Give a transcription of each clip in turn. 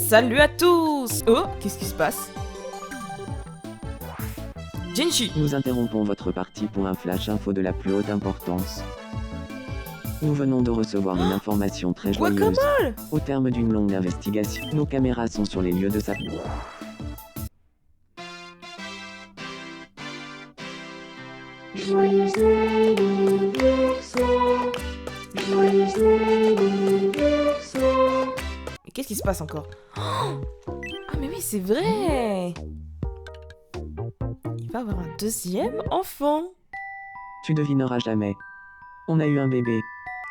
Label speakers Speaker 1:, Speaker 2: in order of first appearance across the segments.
Speaker 1: Salut à tous! Oh, qu'est-ce qui se passe? Jinchi!
Speaker 2: Nous interrompons votre partie pour un flash info de la plus haute importance. Nous venons de recevoir une information très joyeuse.
Speaker 1: Guacamole!
Speaker 2: Au terme d'une longue investigation, nos caméras sont sur les lieux de sa...
Speaker 3: Joyeux anniversaire, joyeux anniversaire.
Speaker 1: Mais qu'est-ce qui se passe encore? Ah mais oui, c'est vrai! Il va avoir un deuxième enfant!
Speaker 2: Tu devineras jamais. On a eu un bébé.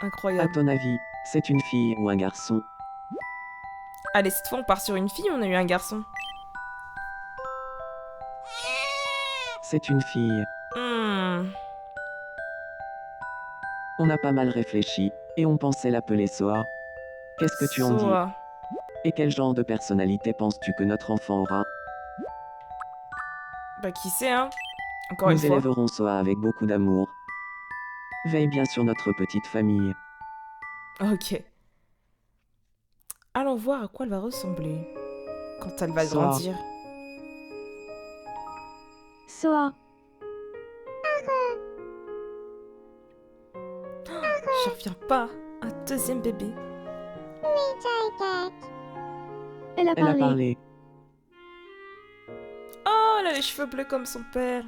Speaker 2: À
Speaker 1: Incroyable.
Speaker 2: ton avis, c'est une fille ou un garçon?
Speaker 1: Allez, cette fois on part sur une fille ou on a eu un garçon?
Speaker 2: C'est une fille. On a pas mal réfléchi, et on pensait l'appeler Soa. Qu'est-ce que tu en dis?
Speaker 1: Soa.
Speaker 2: Et quel genre de personnalité penses-tu que notre enfant aura?
Speaker 1: Bah qui sait, hein? Encore une
Speaker 2: Nous
Speaker 1: fois.
Speaker 2: élèverons Soa avec beaucoup d'amour. Veille bien sur notre petite famille.
Speaker 1: Ok. Allons voir à quoi elle va ressembler quand elle va
Speaker 2: Soa.
Speaker 1: grandir.
Speaker 3: Soa,
Speaker 1: Je reviens pas. Un deuxième bébé.
Speaker 3: elle a
Speaker 2: Elle a
Speaker 3: parlé.
Speaker 2: parlé.
Speaker 1: Oh, elle a les cheveux bleus comme son père.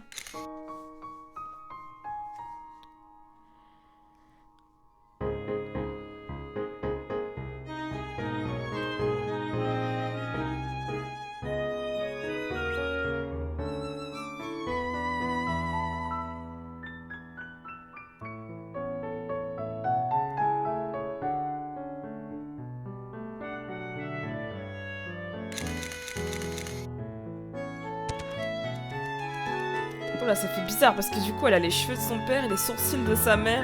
Speaker 1: Oh là, ça fait bizarre parce que du coup, elle a les cheveux de son père et les sourcils de sa mère.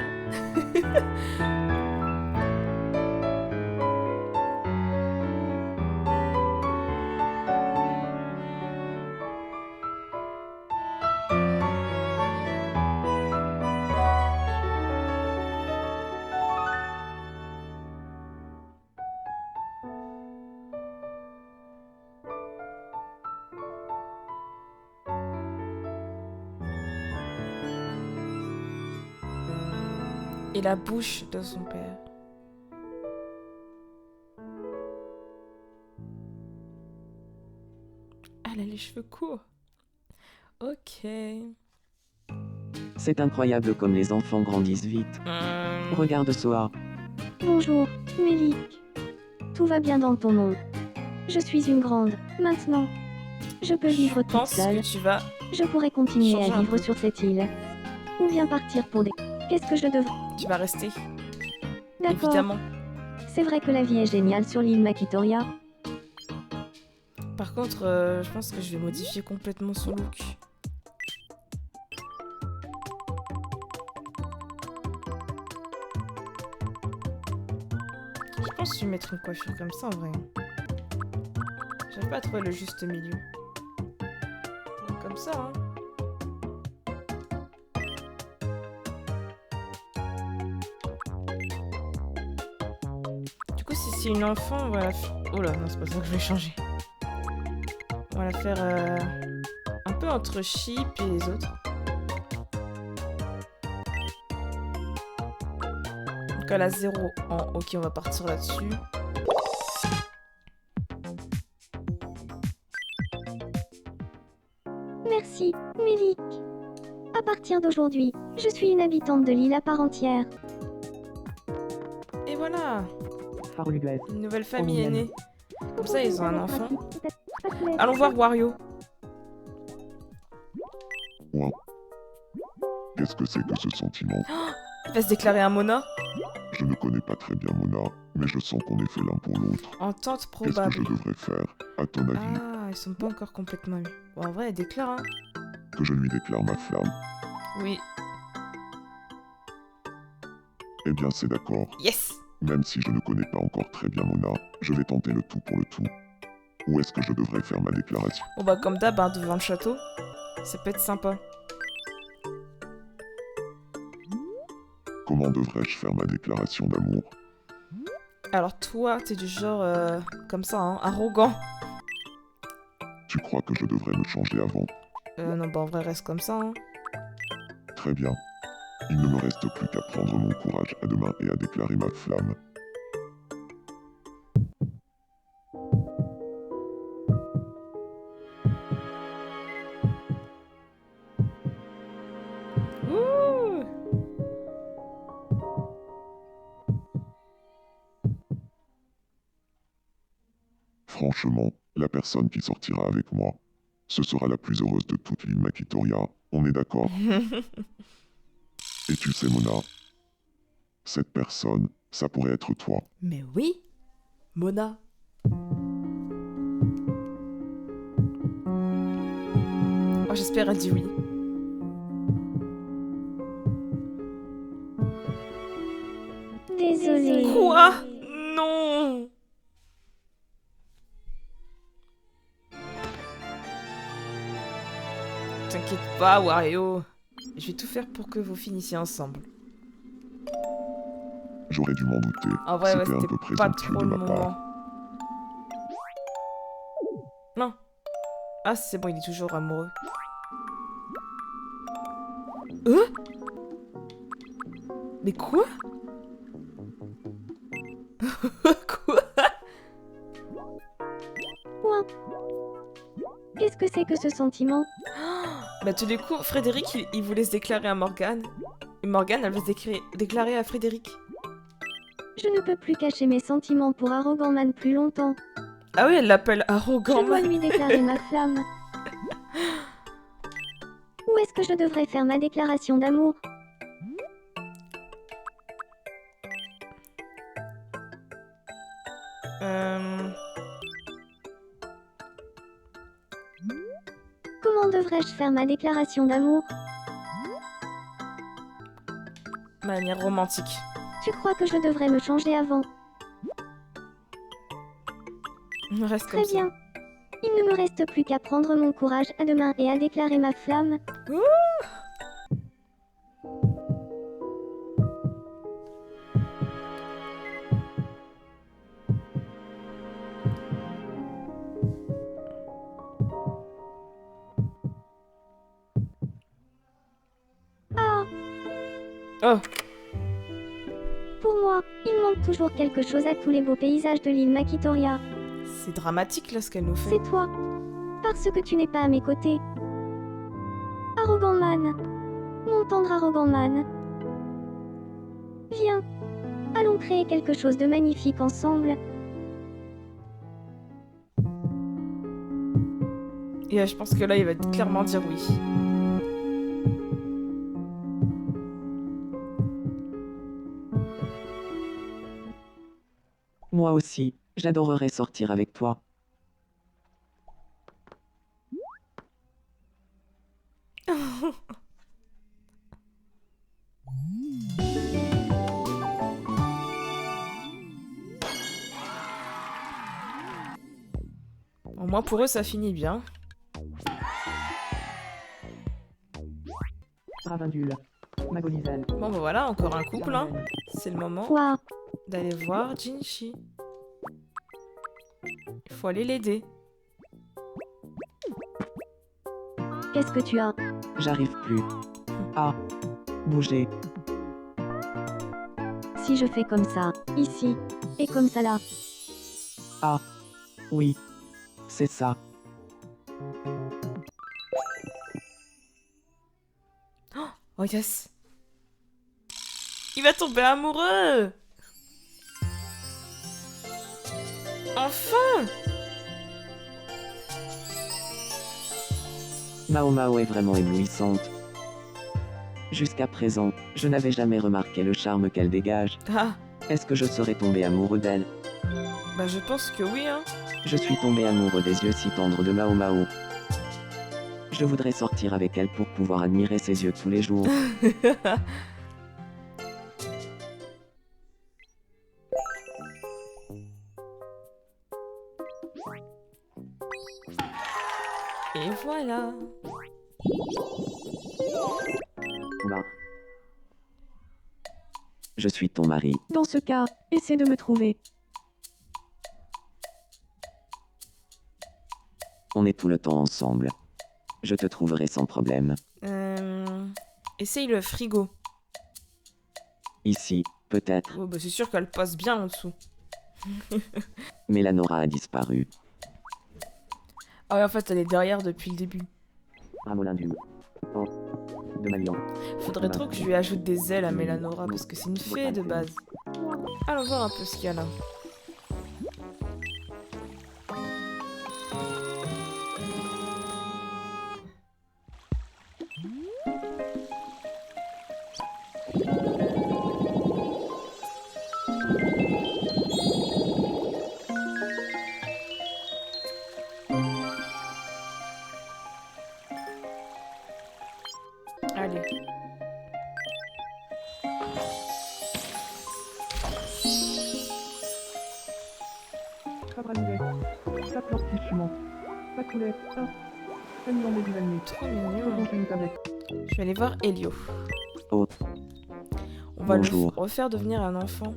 Speaker 1: Et la bouche de son père. Elle a les cheveux courts. Ok.
Speaker 2: C'est incroyable comme les enfants grandissent vite. Regarde Soa.
Speaker 3: Bonjour, Mélie. Tout va bien dans ton monde. Je suis une grande, maintenant. Je peux vivre
Speaker 1: Je
Speaker 3: toute
Speaker 1: pense
Speaker 3: seule.
Speaker 1: que tu vas...
Speaker 3: Je pourrais continuer
Speaker 1: changer
Speaker 3: à
Speaker 1: un
Speaker 3: vivre
Speaker 1: peu.
Speaker 3: sur cette île. Ou bien partir pour des... Qu'est-ce que je devrais...
Speaker 1: Tu vas rester.
Speaker 3: D'accord.
Speaker 1: Évidemment.
Speaker 3: C'est vrai que la vie est géniale sur l'île Makitoria.
Speaker 1: Par contre, je pense que je vais modifier complètement son look. Je pense que je vais mettre une coiffure comme ça en vrai. J'arrive pas à trouver le juste milieu. Comme ça, hein. Du coup, si c'est une enfant, on va la faire... Oh là, non, c'est pas ça que je vais changer. On va la faire un peu entre Chip et les autres. Donc elle a 0 en... Ok, on va partir là-dessus.
Speaker 3: Merci, Mélie. À partir d'aujourd'hui, je suis une habitante de l'île à part entière.
Speaker 1: Et voilà,
Speaker 2: Farluguet.
Speaker 1: une nouvelle famille est née. Comme ça, ils ont un enfant.
Speaker 3: Allons
Speaker 1: Allons voir Wario.
Speaker 4: Moi. Qu'est-ce que c'est que ce sentiment?
Speaker 1: Il va se déclarer un Mona.
Speaker 4: Je ne connais pas très bien Mona, mais je sens qu'on est fait l'un pour l'autre.
Speaker 1: Entente
Speaker 4: Qu'est-ce que
Speaker 1: probable.
Speaker 4: je devrais faire, à ton avis?
Speaker 1: Ah, ils sont pas encore complètement mis. Bon, en vrai, elle déclare, hein.
Speaker 4: Que je lui déclare ma flamme?
Speaker 1: Oui.
Speaker 4: Eh bien, c'est d'accord.
Speaker 1: Yes.
Speaker 4: Même si je ne connais pas encore très bien Mona, je vais tenter le tout pour le tout. Où est-ce que je devrais faire ma déclaration?
Speaker 1: Bon bah comme d'hab, hein, devant le château. Ça peut être sympa.
Speaker 4: Comment devrais-je faire ma déclaration d'amour?
Speaker 1: Alors toi, t'es du genre comme ça, hein, arrogant.
Speaker 4: Tu crois que je devrais me changer avant?
Speaker 1: Non, bah en vrai, reste comme ça, hein.
Speaker 4: Très bien. Il ne me reste plus qu'à prendre mon courage à deux mains et à déclarer ma flamme.
Speaker 1: Ouh!
Speaker 4: Franchement, la personne qui sortira avec moi, ce sera la plus heureuse de toute l'île Makitoria, on est d'accord? Et tu sais, Mona, cette personne, ça pourrait être toi.
Speaker 1: Mais oui, Mona. Oh, j'espère elle dit oui.
Speaker 3: Désolée.
Speaker 1: Quoi? Non! T'inquiète pas, Wario. Je vais tout faire pour que vous finissiez ensemble.
Speaker 4: J'aurais dû m'en douter.
Speaker 1: En vrai, ouais,
Speaker 4: C'était un
Speaker 1: c'était
Speaker 4: peu
Speaker 1: pas
Speaker 4: présomptueux
Speaker 1: trop
Speaker 4: de
Speaker 1: le
Speaker 4: ma part.
Speaker 1: moment. Non. Ah, c'est bon, il est toujours amoureux. Mais quoi? Quoi?
Speaker 3: Quoi? Qu'est-ce que c'est que ce sentiment?
Speaker 1: Bah tout du coup, Frédéric, il voulait se déclarer à Morgane. Et Morgane, elle veut se déclarer à Frédéric.
Speaker 3: Je ne peux plus cacher mes sentiments pour Arrogant Man plus longtemps.
Speaker 1: Ah oui, elle l'appelle
Speaker 3: Je
Speaker 1: arrogant.
Speaker 3: dois lui déclarer ma flamme. Où est-ce que je devrais faire ma déclaration d'amour? Comment devrais-je faire ma déclaration d'amour?
Speaker 1: Manière romantique.
Speaker 3: Tu crois que je devrais me changer avant?
Speaker 1: Reste
Speaker 3: Très
Speaker 1: comme ça.
Speaker 3: bien. Il ne me reste plus qu'à prendre mon courage à deux mains et à déclarer ma flamme. Ah,
Speaker 1: Oh,
Speaker 3: pour moi, il manque toujours quelque chose à tous les beaux paysages de l'île Makitoria.
Speaker 1: c'est dramatique là ce qu'elle nous fait.
Speaker 3: C'est toi. Parce que tu n'es pas à mes côtés. Arrogant Man. Mon tendre Arrogant Man. Viens. Allons créer quelque chose de magnifique ensemble.
Speaker 1: Et je pense que là, il va clairement dire oui.
Speaker 2: Moi aussi, j'adorerais sortir avec toi.
Speaker 1: Au moins pour eux, ça finit bien.
Speaker 2: Ravindule. Magolizel.
Speaker 1: Bon, bah voilà, encore un couple. Hein. C'est le moment
Speaker 3: Quoi?
Speaker 1: d'aller voir Jinchi. Il faut aller l'aider.
Speaker 3: Qu'est-ce que tu as?
Speaker 2: J'arrive plus. à bouger.
Speaker 3: Si je fais comme ça, ici, et comme ça là.
Speaker 2: Ah. Oui. C'est ça.
Speaker 1: Oh yes. Il va tomber amoureux. Enfin.
Speaker 2: Mao Mao est vraiment éblouissante. Jusqu'à présent, je n'avais jamais remarqué le charme qu'elle dégage.
Speaker 1: Ah,
Speaker 2: Est-ce que je serais tombé amoureux d'elle?
Speaker 1: bah je pense que oui, hein.
Speaker 2: Je suis tombé amoureux des yeux si tendres de Mao Mao. Je voudrais sortir avec elle pour pouvoir admirer ses yeux tous les jours.
Speaker 1: Et voilà.
Speaker 2: Bah. Je suis ton mari.
Speaker 3: Dans ce cas, essaie de me trouver.
Speaker 2: On est tout le temps ensemble. Je te trouverai sans problème.
Speaker 1: Essaye le frigo.
Speaker 2: Ici, peut-être,
Speaker 1: Oh, bah c'est sûr qu'elle passe bien en dessous.
Speaker 2: mais la Nora a disparu.
Speaker 1: Ah ouais, en fait, elle est derrière depuis le début.
Speaker 2: Ramolin du... Oh. De Malian.
Speaker 1: Faudrait trop que je lui ajoute des ailes à Melanora parce que c'est une fée de base. Allons voir un peu ce qu'il y a là. Allez.
Speaker 5: Fabranilet, tape l'ortichement, Pacoulet, 1, peine dans les événements,
Speaker 1: Trop mignon.
Speaker 5: manger une tablette.
Speaker 1: Je vais aller voir Elio.
Speaker 2: Oh.
Speaker 1: On va
Speaker 2: Bonjour.
Speaker 1: le refaire devenir un enfant.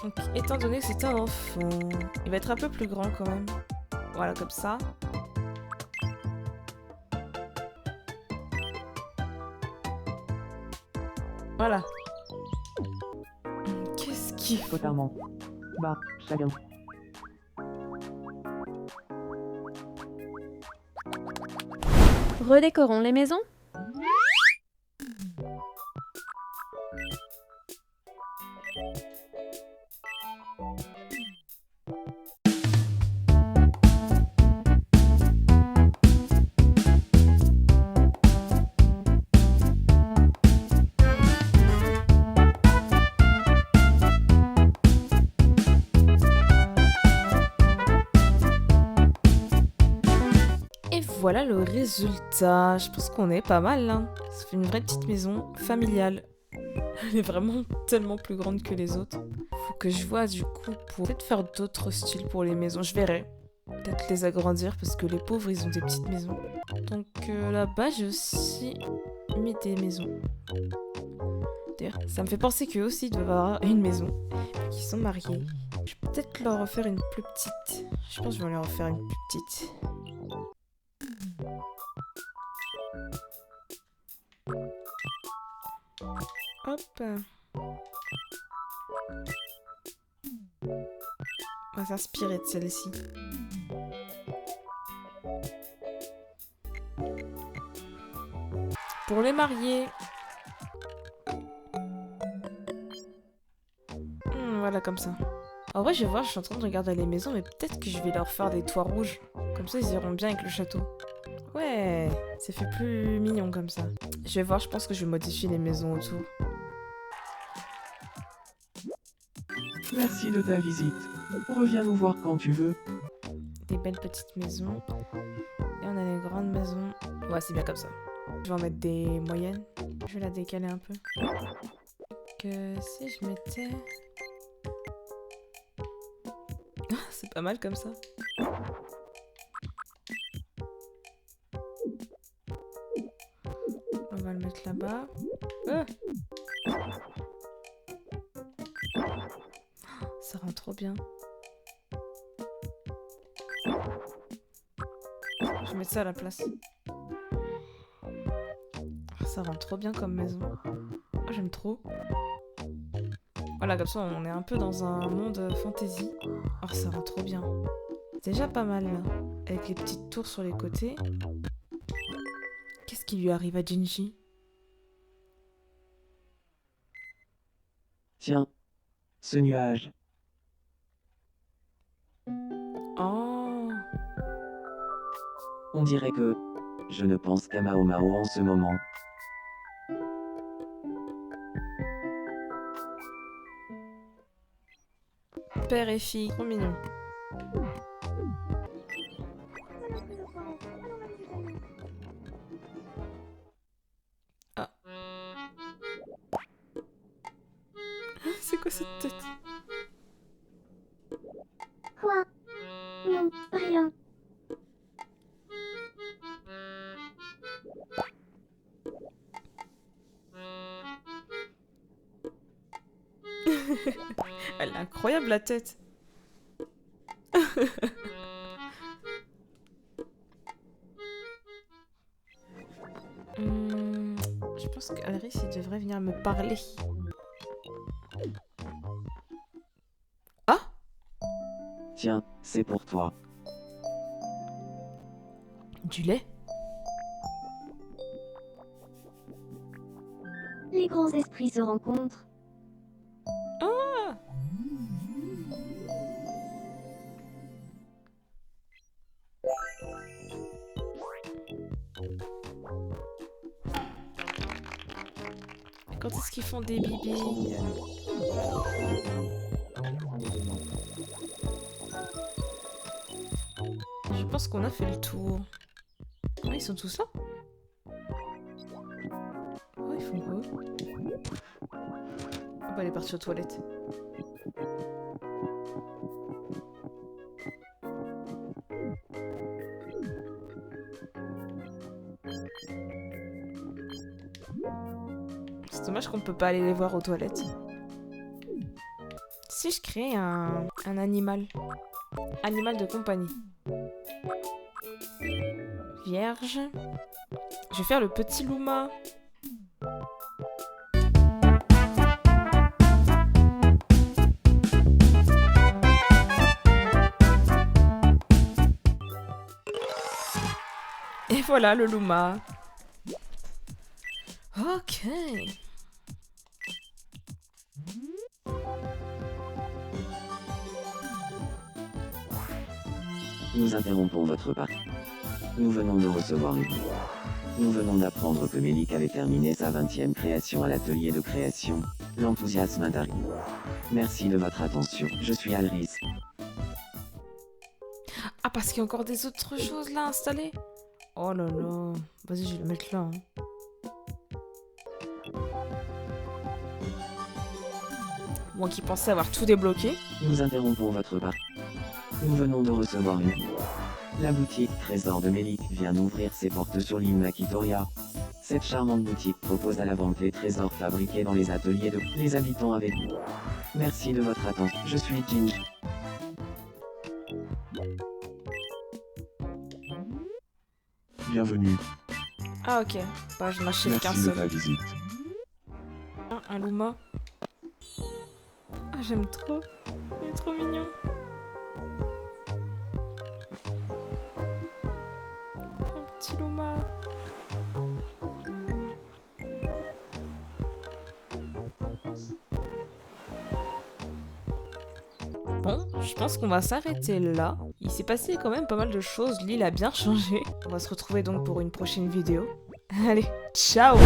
Speaker 1: Donc, étant donné que c'est un enfant, il va être un peu plus grand quand même. Voilà, comme ça. Voilà. Qu'est-ce qu'il faut?
Speaker 5: Potarment. Bah, chagrin.
Speaker 6: Redécorons les maisons.
Speaker 1: Et voilà le résultat. Je pense qu'on est pas mal là. Ça fait une vraie petite maison familiale. Elle est vraiment tellement plus grande que les autres. Faut que je vois du coup pour peut-être faire d'autres styles pour les maisons. Je verrai. Peut-être les agrandir parce que les pauvres ils ont des petites maisons. Donc là-bas j'ai aussi mis des maisons. D'ailleurs ça me fait penser qu'eux aussi doivent avoir une maison. Et qu'ils sont mariés. Je vais peut-être leur refaire une plus petite. Je pense que je vais leur refaire une plus petite. Hop. On va s'inspirer de celle-ci. Pour les mariés. Voilà, comme ça. En vrai, je vais voir, je suis en train de regarder les maisons, mais peut-être que je vais leur faire des toits rouges. Comme ça, ils iront bien avec le château. Ouais, ça fait plus mignon comme ça. Je vais voir, je pense que je vais modifier les maisons autour.
Speaker 5: Merci de ta visite. Reviens nous voir quand tu veux.
Speaker 1: Des belles petites maisons. Et on a les grandes maisons. Ouais, c'est bien comme ça. Je vais en mettre des moyennes. Je vais la décaler un peu. Que si je mettais... c'est pas mal comme ça. On va le mettre là-bas. Ça rend trop bien. Je vais mettre ça à la place. Ça rend trop bien comme maison. Oh, j'aime trop. Voilà, comme ça on est un peu dans un monde fantasy. Oh, ça rend trop bien. C'est déjà pas mal là. Avec les petites tours sur les côtés. Qu'est-ce qui lui arrive à Jinji?
Speaker 2: Tiens, ce nuage.
Speaker 1: Oh.
Speaker 2: On dirait que... Je ne pense qu'à Mao Mao en ce moment.
Speaker 1: Père et fille, trop mignon. Ah. C'est quoi cette tête?
Speaker 3: Quoi? Non, rien.
Speaker 1: Elle est incroyable la tête. Je pense qu'Alris il devrait venir me parler. Ah?
Speaker 2: Tiens, c'est pour toi.
Speaker 1: Du lait?
Speaker 3: Les grands esprits se rencontrent.
Speaker 1: Ah! Quand est-ce qu'ils font des bibis? Je pense qu'on a fait le tour. Ah, ils sont tous là? Oh, ils font quoi? Ah bah, elle est partie aux toilettes. C'est dommage qu'on peut pas aller les voir aux toilettes. Si je crée un animal. Animal de compagnie. Vierge. Je vais faire le petit Luma. Et voilà le Luma. Ok.
Speaker 2: Nous interrompons votre partie. Nous venons de recevoir une... Nous venons d'apprendre que Mélic avait terminé sa 20e création à l'atelier de création. L'enthousiasme est arrivé. Merci de votre attention. Je suis Alris.
Speaker 1: Ah, parce qu'il y a encore des autres choses là installées. Oh là là. Vas-y, je vais le mettre là. Hein. Moi qui pensais avoir tout débloqué.
Speaker 2: Nous interrompons votre partie. Nous venons de recevoir une... La boutique Trésor de Mélic vient d'ouvrir ses portes sur l'île Makitoria. Cette charmante boutique propose à la vente les trésors fabriqués dans les ateliers de... Les habitants avec nous. Merci de votre attention. Je suis Ginge.
Speaker 4: Bienvenue.
Speaker 1: Ah ok. Bah je n'achète qu'un
Speaker 4: Merci de
Speaker 1: seul.
Speaker 4: ta visite.
Speaker 1: Un Luma. Ah j'aime trop. Il est trop mignon. Un petit Luma. Bon, je pense qu'on va s'arrêter là. Il s'est passé quand même pas mal de choses. L'île a bien changé. On va se retrouver donc pour une prochaine vidéo. Allez, ciao!